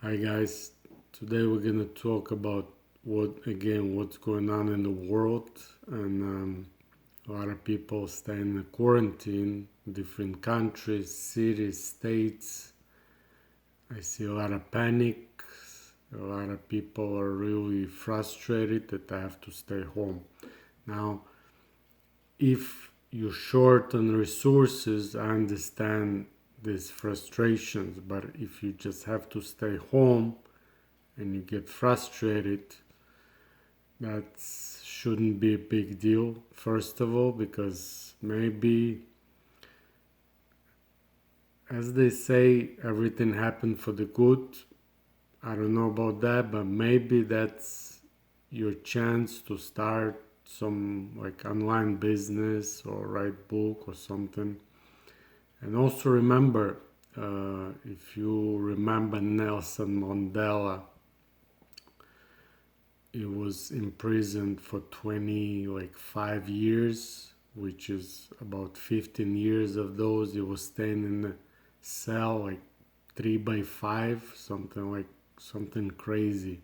Hi guys, today we're gonna talk about what's going on in the world, and a lot of people staying in quarantine, different countries, cities, states. I see a lot of panic. A lot of people are really frustrated that they have to stay home. Now, if you're short on resources, I understand these frustrations, but if you just have to stay home and you get frustrated, that shouldn't be a big deal. First of all, because maybe, as they say, everything happened for the good. I don't know about that, but maybe that's your chance to start some like online business or write book or something. And also remember, if you remember Nelson Mandela, he was imprisoned for 5 years, which is about 15 years of those. He was staying in a cell like 3 by 5, something crazy.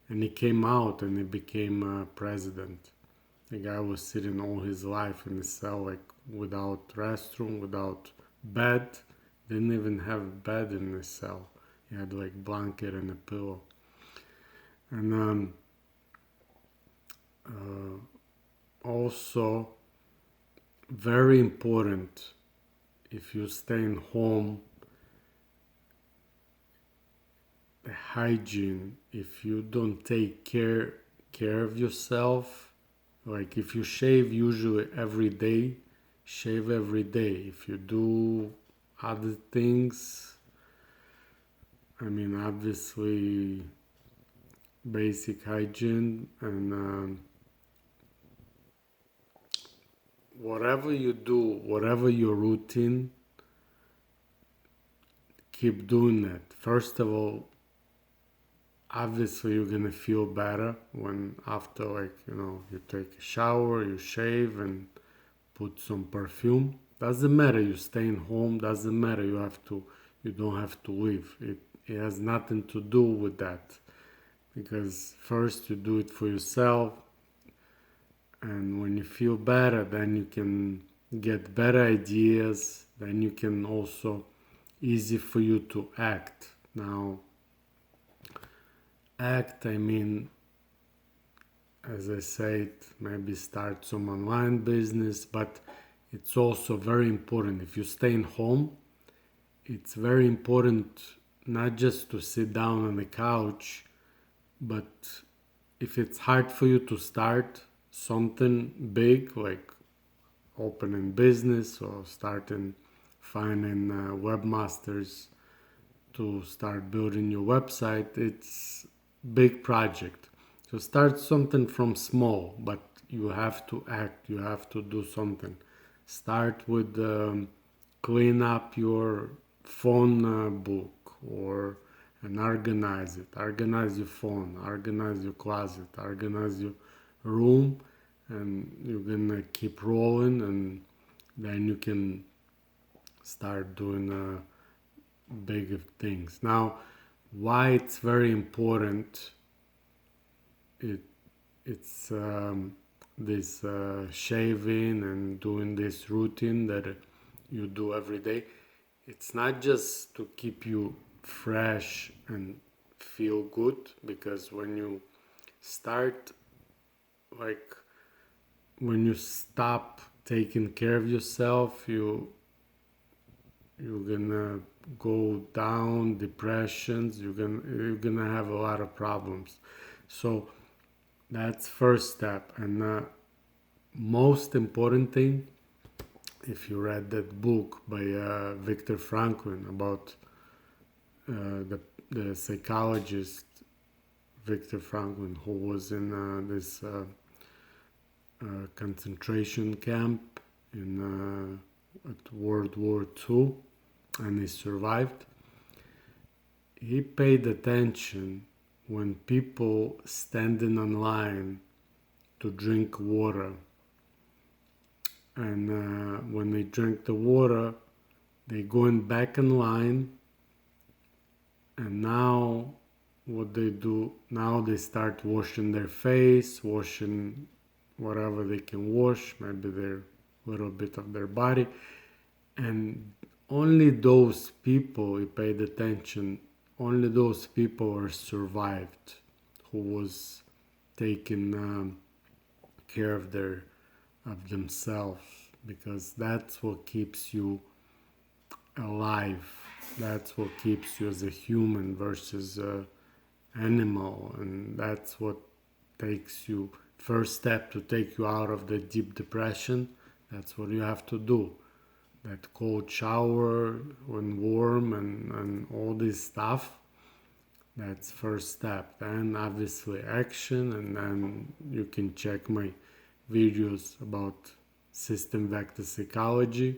And he came out and he became president. The guy was sitting all his life in a cell, like without restroom, without bed. Didn't even have a bed in the cell. He had like blanket and a pillow. And also, very important, if you're staying home, the hygiene. If you don't take care of yourself, like if you shave usually every day, shave every day. If you do other things, I mean, obviously basic hygiene, and whatever you do, whatever your routine, keep doing that. First of all, obviously you're gonna feel better when after, you take a shower, you shave and put some perfume. Doesn't matter you staying home, doesn't matter you don't have to leave. It has nothing to do with that, because first you do it for yourself, and when you feel better, then you can get better ideas, then you can also easy for you to act. Now, I mean, as I said, maybe start some online business, but it's also very important. If you stay in home, it's very important not just to sit down on the couch, but if it's hard for you to start something big like opening business or starting finding webmasters to start building your website, it's big project. So start something from small, but you have to act, you have to do something. Start with clean up your phone book, or and organize it. Organize your phone, organize your closet, organize your room, and you're gonna keep rolling, and then you can start doing bigger things. Now, why it's very important, it it's this shaving and doing this routine that you do every day. It's not just to keep you fresh and feel good, because when you start, like when you stop taking care of yourself, you're gonna go down, depressions, you're gonna have a lot of problems. So that's first step. And most important thing, if you read that book by Viktor Franklin about the psychologist Viktor Franklin, who was in this concentration camp in at World War II, and he survived. He paid attention when people standing in line to drink water, and when they drink the water, they going back in line, And now what they do, now they start washing their face, washing whatever they can wash, maybe their little bit of their body. And only those people, who paid attention, only those people are survived who was taking care of themselves, because that's what keeps you alive. That's what keeps you as a human versus a animal, and that's what takes you first step to take you out of the deep depression. That's what you have to do. That cold shower when warm and all this stuff, that's first step. Then obviously action, and then you can check my videos about system vector psychology.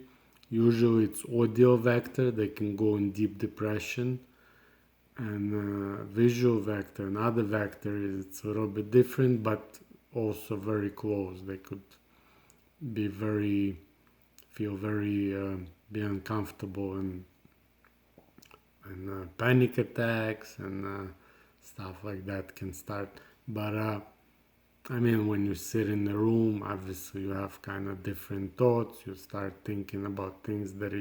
Usually it's audio vector, they can go in deep depression, and visual vector, another vector, it's a little bit different but also very close. They could be feel very be uncomfortable, and panic attacks and stuff like that can start. But I mean, when you sit in the room, obviously you have kind of different thoughts. You start thinking about things that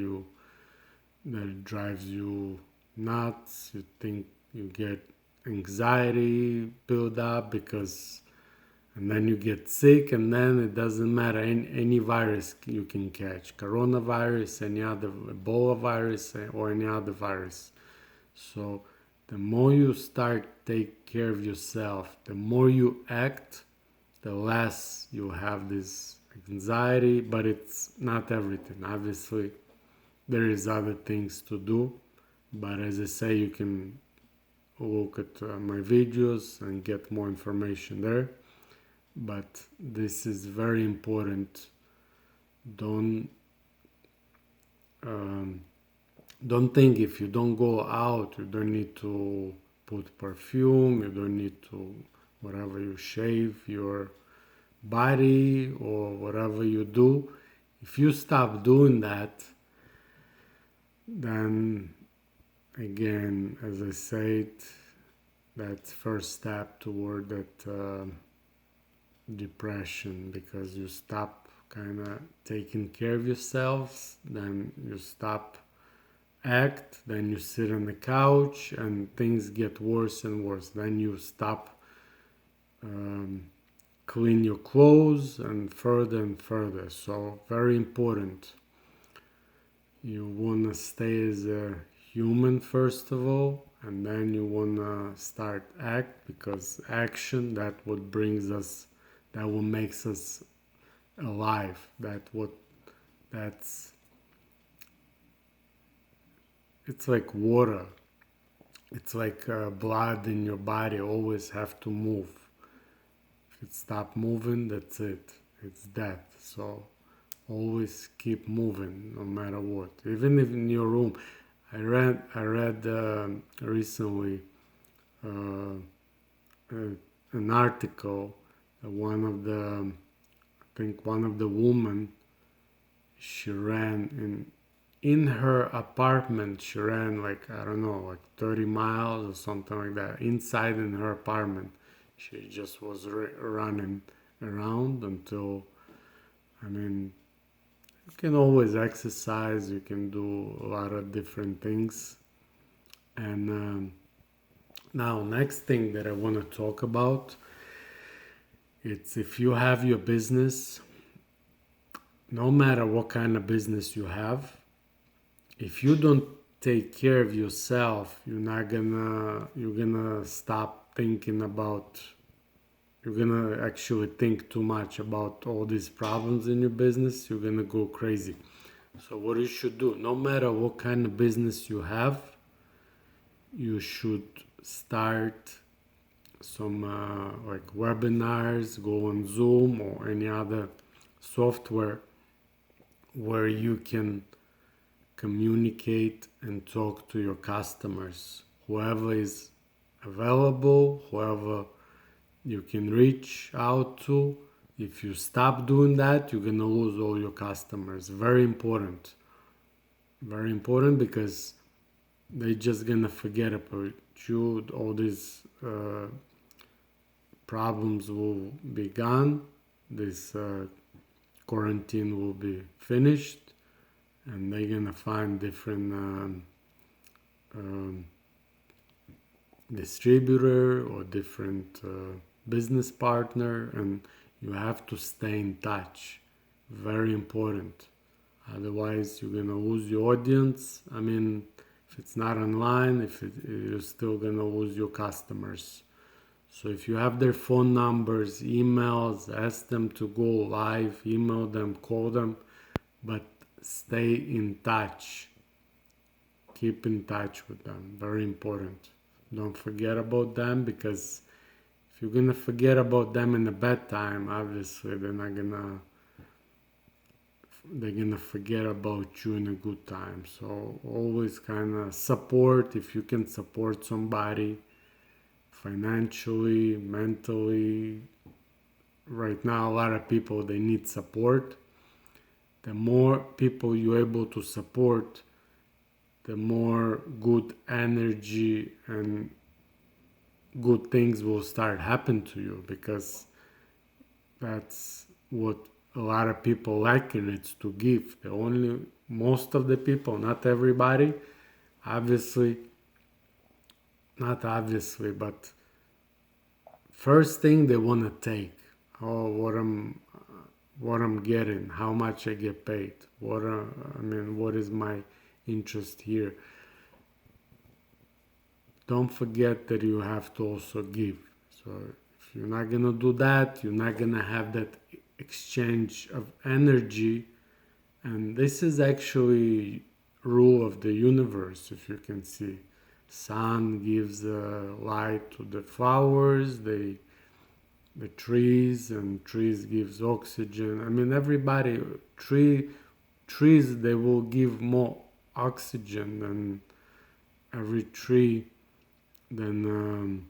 drives you nuts. You think you get anxiety build up because, and then you get sick, and then it doesn't matter, any virus you can catch, coronavirus, any other Ebola virus, or any other virus. So the more you start take care of yourself, the more you act, the less you have this anxiety. But it's not everything. Obviously, there is other things to do. But as I say, you can look at my videos and get more information there. But this is very important. Don't think if you don't go out, you don't need to put perfume, you don't need to, whatever, you shave your body or whatever you do. If you stop doing that, then again, as I said, that's first step toward that depression, because you stop kind of taking care of yourselves, then you stop act, then you sit on the couch and things get worse and worse. Then you stop clean your clothes and further. So very important. You want to stay as a human first of all, and then you want to start act, because action, that what brings us, that what makes us alive. That's it's like water. It's like blood in your body, always have to move. If it stop moving, that's it. It's death. So always keep moving, no matter what. Even if in your room, I read recently an article. One of the women, she ran in her apartment. She ran like, I don't know, like 30 miles or something like that. Inside in her apartment, she just was running around until, I mean, you can always exercise, you can do a lot of different things. And now, next thing that I want to talk about, it's if you have your business, no matter what kind of business you have, if you don't take care of yourself, you're gonna stop thinking about, you're gonna actually think too much about all these problems in your business. You're gonna go crazy. So what you should do, no matter what kind of business you have, you should start some like webinars, go on Zoom or any other software where you can communicate and talk to your customers, whoever is available, whoever you can reach out to. If you stop doing that, you're gonna lose all your customers. Very important, because they just gonna forget about you. All these problems will be gone. This quarantine will be finished, and they're gonna find different um, distributor or different business partner, and you have to stay in touch. Very important. Otherwise, you're gonna lose your audience. I mean, if it's not online, you're still gonna lose your customers. So if you have their phone numbers, emails, ask them to go live, email them, call them, but stay in touch. Keep in touch with them. Very important. Don't forget about them, because if you're gonna forget about them in a bad time, obviously they're gonna forget about you in a good time. So always kind of support. If you can support somebody financially, mentally, right now a lot of people, they need support. The more people you're able to support, the more good energy and good things will start happen to you, because that's what a lot of people like, and it's to give. The only Most of the people, not everybody, obviously, not obviously, but first thing they want to take. Oh, what I'm getting, how much I get paid, what is my interest here. Don't forget that you have to also give. So if you're not gonna do that, you're not gonna have that exchange of energy. And this is actually rule of the universe. If you can see, sun gives light to the flowers, the trees, and trees gives oxygen. I mean, everybody, trees, they will give more oxygen than every tree. Then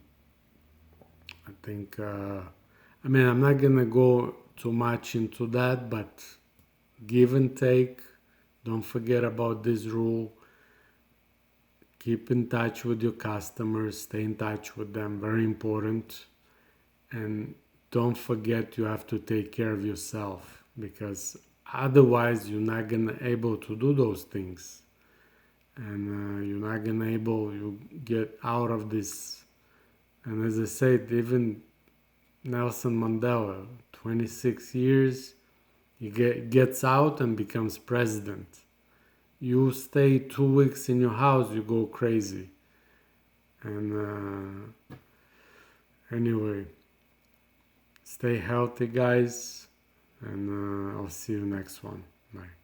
I think, I'm not gonna go too much into that, but give and take. Don't forget about this rule. Keep in touch with your customers, stay in touch with them, very important. And don't forget, you have to take care of yourself, because otherwise you're not gonna able to do those things, and you're not gonna able you get out of this. And as I said, even Nelson Mandela, 26 years, he gets out and becomes president. You stay 2 weeks in your house, you go crazy. And anyway, stay healthy, guys, and I'll see you next one. Bye.